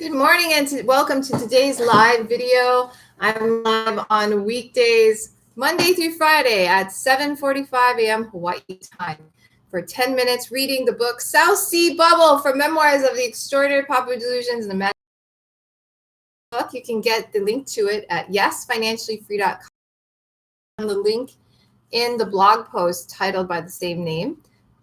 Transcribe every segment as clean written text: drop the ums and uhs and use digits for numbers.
Good morning and welcome to today's live video. I'm live on weekdays, Monday through Friday at 7:45 a.m. Hawaii time for 10 minutes reading the book South Sea Bubble from Memoirs of the Extraordinary Popular Delusions and the Magic book. You can get the link to it at yesfinanciallyfree.com. The link in the blog post titled by the same name.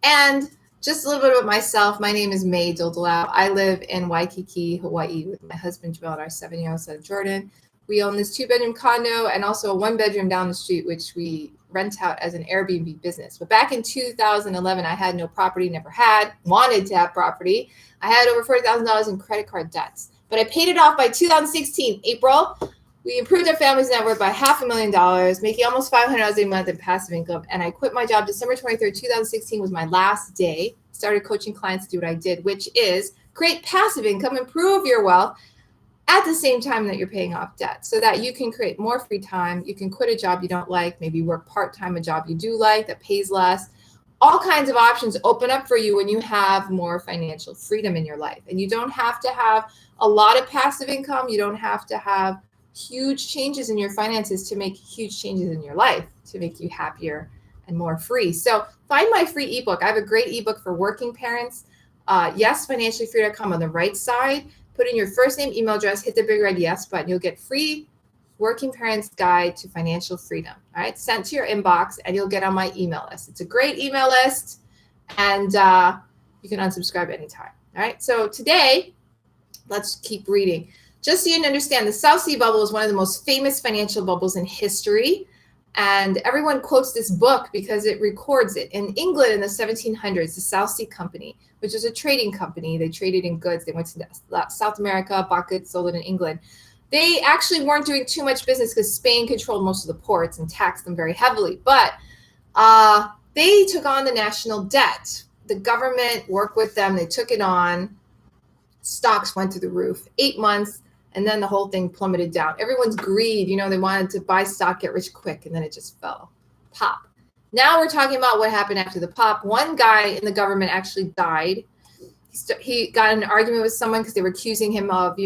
And just a little bit about myself. My name is May Doldolau. I live in Waikiki, Hawaii with my husband, Joel, and our 7-year-old son, Jordan. We own this 2-bedroom condo and also a 1-bedroom down the street, which we rent out as an Airbnb business. But back in 2011, I had no property, never had, wanted to have property. I had over $40,000 in credit card debts, but I paid it off by 2016, April. We improved our family's net worth by $500,000, making almost $500 a month in passive income. And I quit my job December 23rd, 2016 was my last day. Started coaching clients to do what I did, which is create passive income, improve your wealth at the same time that you're paying off debt so that you can create more free time. You can quit a job you don't like, maybe work part-time, a job you do like that pays less. All kinds of options open up for you when you have more financial freedom in your life. And you don't have to have a lot of passive income. You don't have to have huge changes in your finances to make huge changes in your life to make you happier and more free. So find my free ebook. I have a great ebook for working parents. Yesfinanciallyfree.com on the right side. Put in your first name, email address, hit the big red yes button. You'll get free Working Parents Guide to Financial Freedom. All right, sent to your inbox, and you'll get on my email list. It's a great email list, and you can unsubscribe anytime. All right, so today, let's keep reading. Just so you understand, the South Sea Bubble is one of the most famous financial bubbles in history. And everyone quotes this book because it records it. In England in the 1700s, the South Sea Company, which was a trading company, they traded in goods. They went to South America, bought goods, sold it in England. They actually weren't doing too much business because Spain controlled most of the ports and taxed them very heavily. But they took on the national debt. The government worked with them. They took it on. Stocks went through the roof. 8 months. And then the whole thing plummeted down. Everyone's greed, they wanted to buy stock, get rich quick, and then it just fell. Pop. Now we're talking about what happened after the pop. One guy in the government actually died. He got in an argument with someone because they were accusing him of,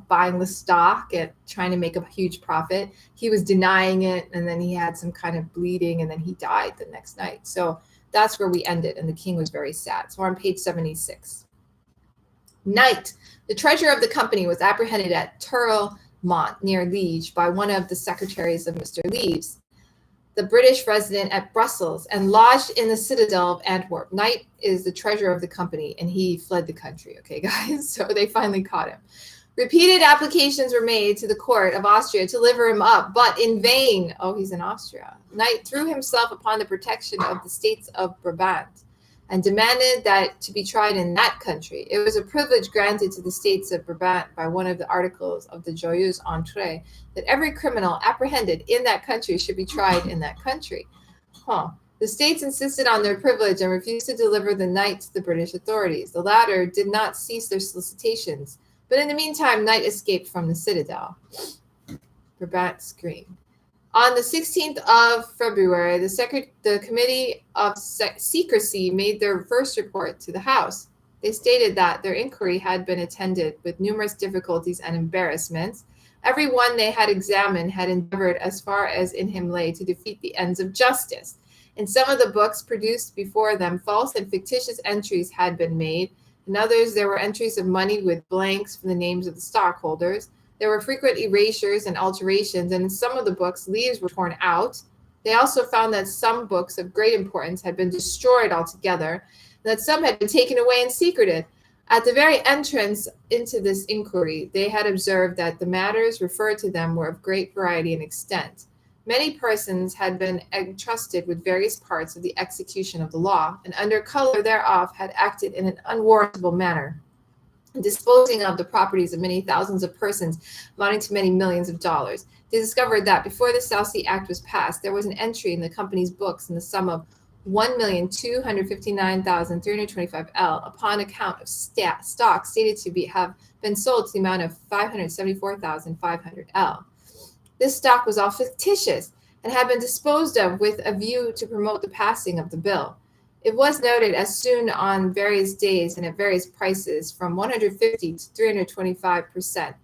buying the stock and trying to make a huge profit. He was denying it, and then he had some kind of bleeding, and then he died the next night. So that's where we ended, and the king was very sad. So we're on page 76. Knight, the treasurer of the company, was apprehended at Turlemont near Liege by one of the secretaries of Mr. Leaves, the British resident at Brussels, and lodged in the citadel of Antwerp. Knight is the treasurer of the company, and he fled the country. Okay, guys, so they finally caught him. Repeated applications were made to the court of Austria to deliver him up, but in vain. Oh, he's in Austria. Knight threw himself upon the protection of the states of Brabant and demanded that to be tried in that country. It was a privilege granted to the states of Brabant by one of the articles of the Joyeuse Entrée that every criminal apprehended in that country should be tried in that country. The states insisted on their privilege and refused to deliver the Knight to the British authorities. The latter did not cease their solicitations, but in the meantime, Knight escaped from the citadel. Brabant screamed. On the 16th of February, the Committee of Secrecy made their first report to the House. They stated that their inquiry had been attended with numerous difficulties and embarrassments. Every one they had examined had endeavored, as far as in him lay, to defeat the ends of justice. In some of the books produced before them, false and fictitious entries had been made. In others, there were entries of money with blanks for the names of the stockholders. There were frequent erasures and alterations, and in some of the books, leaves were torn out. They also found that some books of great importance had been destroyed altogether, and that some had been taken away and secreted. At the very entrance into this inquiry, they had observed that the matters referred to them were of great variety and extent. Many persons had been entrusted with various parts of the execution of the law, and under color thereof had acted in an unwarrantable manner, disposing of the properties of many thousands of persons, amounting to many millions of dollars. They discovered that before the South Sea Act was passed, there was an entry in the company's books in the sum of 1,259,325 L upon account of stock stated to have been sold to the amount of 574,500 L. This stock was all fictitious and had been disposed of with a view to promote the passing of the bill. It was noted as soon on various days and at various prices from 150 to 325%.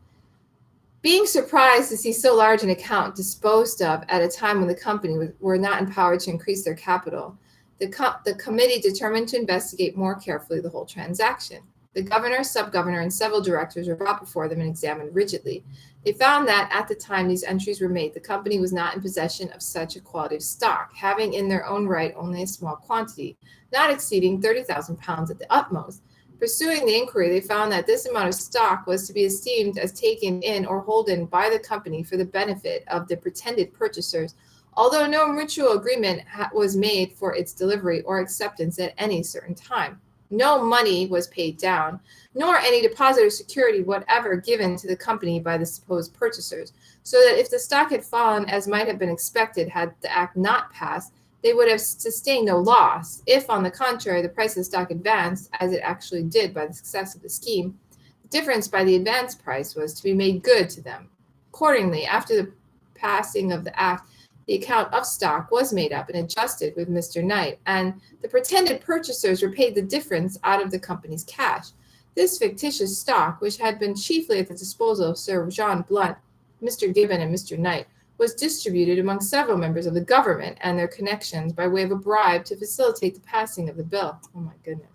Being surprised to see so large an account disposed of at a time when the company were not empowered to increase their capital, the committee determined to investigate more carefully the whole transaction. The governor, sub-governor, and several directors were brought before them and examined rigidly. They found that at the time these entries were made, the company was not in possession of such a quality of stock, having in their own right only a small quantity, not exceeding 30,000 pounds at the utmost. Pursuing the inquiry, they found that this amount of stock was to be esteemed as taken in or holden by the company for the benefit of the pretended purchasers, although no mutual agreement was made for its delivery or acceptance at any certain time. No money was paid down, nor any deposit or security whatever given to the company by the supposed purchasers, so that if the stock had fallen as might have been expected had the act not passed, they would have sustained no loss. If, on the contrary, the price of the stock advanced, as it actually did by the success of the scheme, the difference by the advanced price was to be made good to them. Accordingly, after the passing of the act, the account of stock was made up and adjusted with Mr. Knight, and the pretended purchasers were paid the difference out of the company's cash. This fictitious stock, which had been chiefly at the disposal of Sir John Blunt, Mr. Gibbon, and Mr. Knight, was distributed among several members of the government and their connections by way of a bribe to facilitate the passing of the bill. Oh my goodness.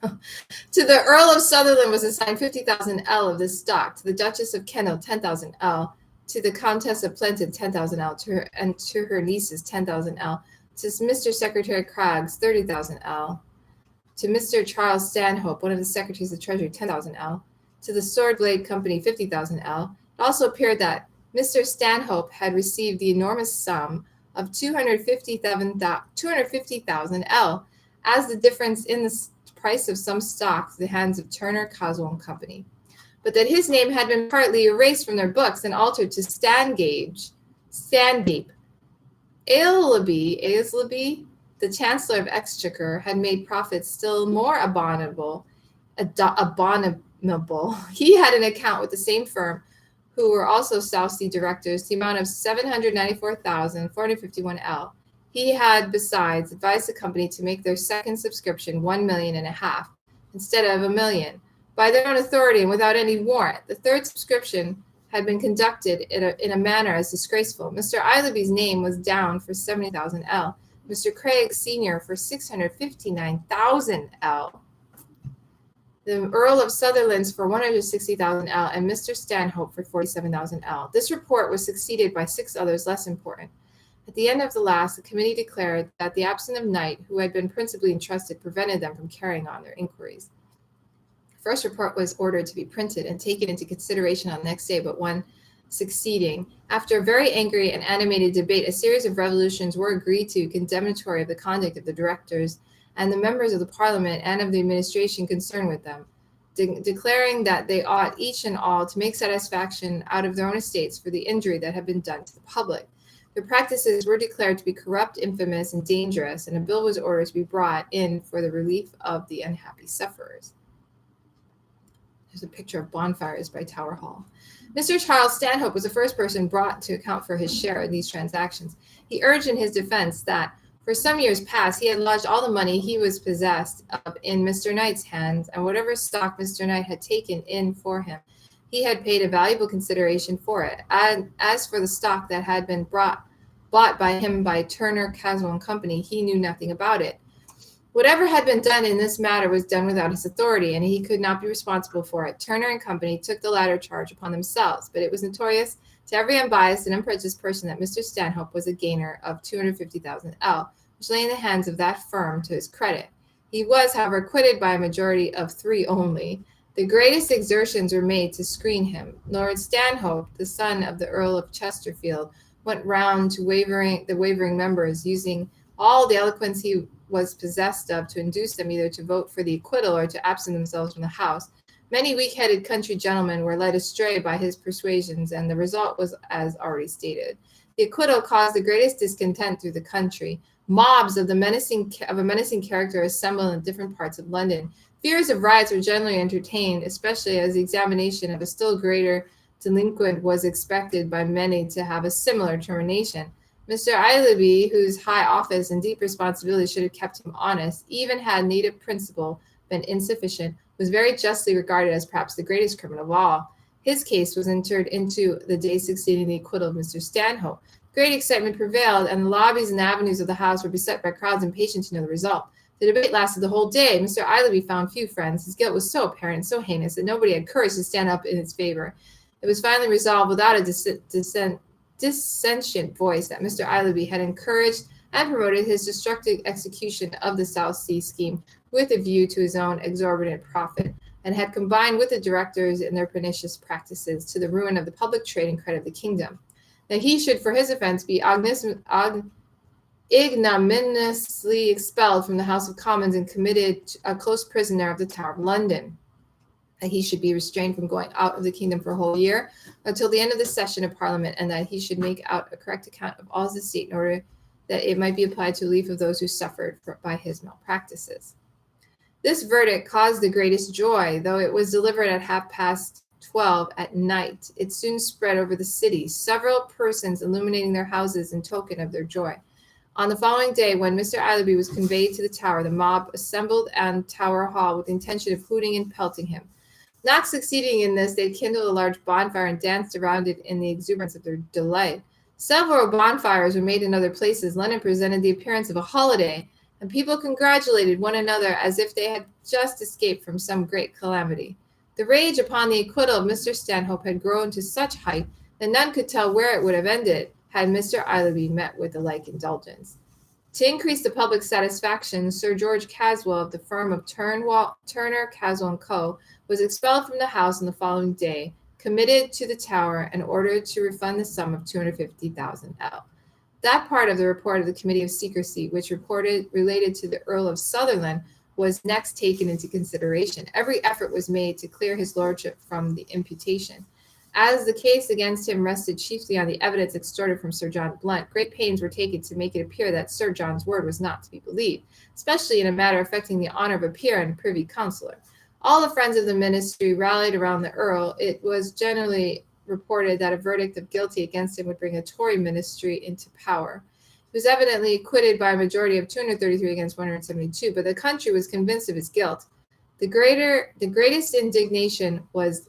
To the Earl of Sutherland was assigned 50,000 L of this stock, to the Duchess of Kendal 10,000 L, to the Countess of Plenton 10,000 L, and to her nieces 10,000 L, to Mr. Secretary Craggs 30,000 L, to Mr. Charles Stanhope, one of the Secretaries of Treasury, 10,000 L, to the Sword Blade Company 50,000 L. It also appeared that Mr. Stanhope had received the enormous sum of 250,000 L as the difference in the price of some stock to the hands of Turner, Caswell and Company, but that his name had been partly erased from their books and altered to Stangape. Aislabie, the Chancellor of Exchequer, had made profits still more abominable. He had an account with the same firm, who were also South Sea directors, the amount of 794,451 L. He had, besides, advised the company to make their second subscription 1.5 million instead of 1 million, by their own authority and without any warrant. The third subscription had been conducted in a manner as disgraceful. Mr. Aislabie's name was down for 70,000 L, Mr. Craig Sr. for 659,000 L, the Earl of Sutherland's for 160,000 L, and Mr. Stanhope for 47,000 L. This report was succeeded by 6 others less important. At the end of the last, the committee declared that the absence of Knight, who had been principally entrusted, prevented them from carrying on their inquiries. The first report was ordered to be printed and taken into consideration on the next day, but one succeeding. After a very angry and animated debate, a series of resolutions were agreed to condemnatory of the conduct of the directors and the members of the Parliament and of the administration concerned with them, declaring that they ought each and all to make satisfaction out of their own estates for the injury that had been done to the public. Their practices were declared to be corrupt, infamous, and dangerous, and a bill was ordered to be brought in for the relief of the unhappy sufferers. There's a picture of bonfires by Tower Hall. Mr. Charles Stanhope was the first person brought to account for his share in these transactions. He urged in his defense that for some years past, he had lodged all the money he was possessed of in Mr. Knight's hands, and whatever stock Mr. Knight had taken in for him, he had paid a valuable consideration for it. And as for the stock that had been bought by him by Turner, Caswell and Company, he knew nothing about it. Whatever had been done in this matter was done without his authority, and he could not be responsible for it. Turner and Company took the latter charge upon themselves, but it was notorious to every unbiased and unprejudiced person that Mr. Stanhope was a gainer of 250,000 L, which lay in the hands of that firm to his credit. He was, however, acquitted by a majority of 3 only. The greatest exertions were made to screen him. Lord Stanhope, the son of the Earl of Chesterfield, went round to the wavering members, using all the eloquence he was possessed of to induce them either to vote for the acquittal or to absent themselves from the House. Many weak-headed country gentlemen were led astray by his persuasions, and the result was as already stated. The acquittal caused the greatest discontent through the country. Mobs of a menacing character assembled in different parts of London. Fears of riots were generally entertained, especially as the examination of a still greater delinquent was expected by many to have a similar termination. Mr. Islaby, whose high office and deep responsibility should have kept him honest, even had native principle been insufficient, was very justly regarded as perhaps the greatest criminal of all. His case was entered into the day succeeding the acquittal of Mr. Stanhope. Great excitement prevailed, and the lobbies and avenues of the House were beset by crowds impatient to know the result. The debate lasted the whole day. Mr. Islaby found few friends. His guilt was so apparent and so heinous that nobody had courage to stand up in his favor. It was finally resolved without a dissentient voice that Mr. Islaby had encouraged and promoted his destructive execution of the South Sea scheme with a view to his own exorbitant profit, and had combined with the directors in their pernicious practices to the ruin of the public trade and credit of the kingdom. That he should, for his offense, be ignominiously expelled from the House of Commons and committed a close prisoner of the Tower of London. That he should be restrained from going out of the kingdom for a whole year until the end of the session of Parliament, and that he should make out a correct account of all his estate in order that it might be applied to relief of those who suffered by his malpractices. This verdict caused the greatest joy, though it was delivered at 12:30 at night. It soon spread over the city, several persons illuminating their houses in token of their joy. On the following day, when Mr. Islaby was conveyed to the Tower, the mob assembled at Tower Hall with the intention of hooting and pelting him. Not succeeding in this, they kindled a large bonfire and danced around it in the exuberance of their delight. Several bonfires were made in other places. London presented the appearance of a holiday, and people congratulated one another as if they had just escaped from some great calamity. The rage upon the acquittal of Mr. Stanhope had grown to such height that none could tell where it would have ended had Mr. Islaby met with the like indulgence. To increase the public satisfaction, Sir George Caswell of the firm of Turner, Caswell & Co. was expelled from the House on the following day, committed to the Tower, and ordered to refund the sum of 250,000 L. That part of the report of the Committee of Secrecy, which related to the Earl of Sutherland, was next taken into consideration. Every effort was made to clear his lordship from the imputation. As the case against him rested chiefly on the evidence extorted from Sir John Blunt, great pains were taken to make it appear that Sir John's word was not to be believed, especially in a matter affecting the honor of a peer and privy councillor. All the friends of the ministry rallied around the Earl. It was generally reported that a verdict of guilty against him would bring a Tory ministry into power. He was evidently acquitted by a majority of 233 against 172, but the country was convinced of his guilt. The greatest indignation was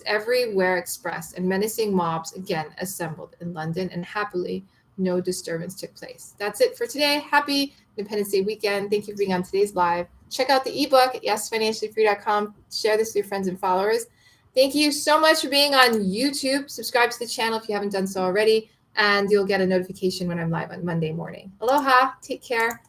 everywhere expressed, and menacing mobs again assembled in London, and happily no disturbance took place. That's it for today. Happy Independence Day weekend. Thank you for being on today's live. Check out the ebook at yesfinanciallyfree.com. Share this with your friends and followers. Thank you so much for being on YouTube. Subscribe to the channel if you haven't done so already, and you'll get a notification when I'm live on Monday morning. Aloha. Take care.